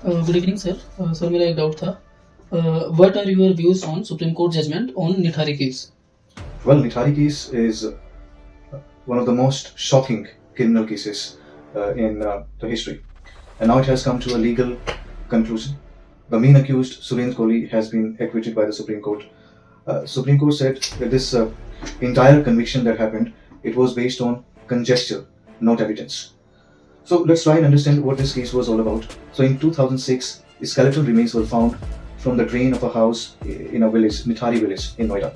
Good evening sir. Sir मेरा एक doubt था। What are your views on supreme court judgement on Nithari case? Well, Nithari case is one of the most shocking criminal cases in the history, and now it has come to a legal conclusion. The main accused, Surendra Kohli, has been acquitted by the Supreme Court. Supreme Court said that this entire conviction that happened, it was based on conjecture, not evidence. So let's try and understand what this case was all about. So in 2006, skeletal remains were found from the drain of a house in a village, Nithari village in Noida.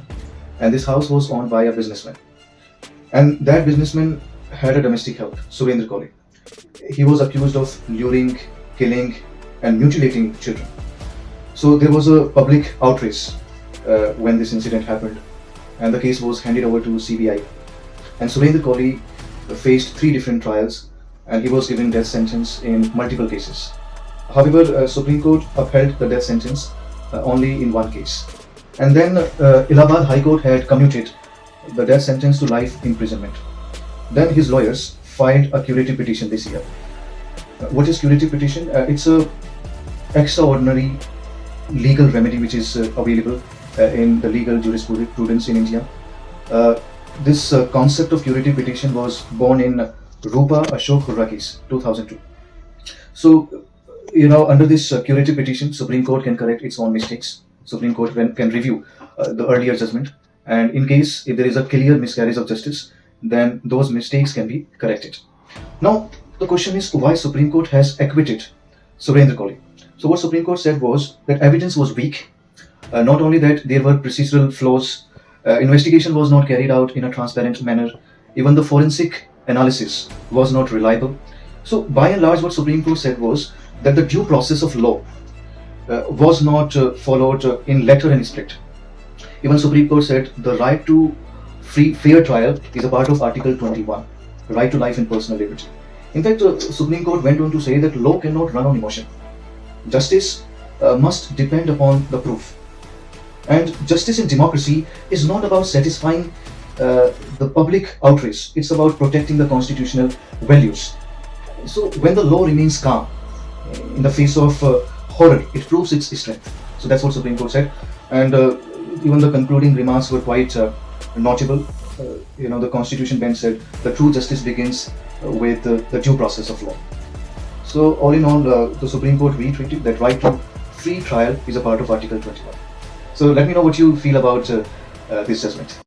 And this house was owned by a businessman. And that businessman had a domestic help, Surendra Kohli. He was accused of luring, killing, and mutilating children. So there was a public outrage when this incident happened, and the case was handed over to CBI. And Surendra Kohli faced 3 different trials, and he was given death sentence in multiple cases. However, Supreme Court upheld the death sentence only in one case. And then Allahabad High Court had commuted the death sentence to life imprisonment. Then his lawyers filed a curative petition this year. What is curative petition? It's a extraordinary legal remedy which is available in the legal jurisprudence in India. This concept of curative petition was born in Rupa Ashok Hurra case, 2002. So, under this curative petition, Supreme Court can correct its own mistakes. Supreme Court can review the earlier judgment, and in case if there is a clear miscarriage of justice, then those mistakes can be corrected. Now, the question is why Supreme Court has acquitted Surendra Kohli. So what Supreme Court said was that evidence was weak. Not only that, there were procedural flaws. Investigation was not carried out in a transparent manner. Even the forensic analysis was not reliable. So by and large, what Supreme Court said was that the due process of law was not followed in letter and spirit. Even Supreme Court said the right to fair trial is a part of Article 21, right to life and personal liberty. In fact, Supreme Court went on to say that law cannot run on emotion. Justice must depend upon the proof. And justice in democracy is not about satisfying the public outrage. It's about protecting the constitutional values. So when the law remains calm in the face of horror, it proves its strength. So that's what Supreme Court said. And even the concluding remarks were quite notable. The Constitution bench said the true justice begins with the due process of law. So all in all, the Supreme Court reiterated that right to free trial is a part of Article 21. So let me know what you feel about this judgment.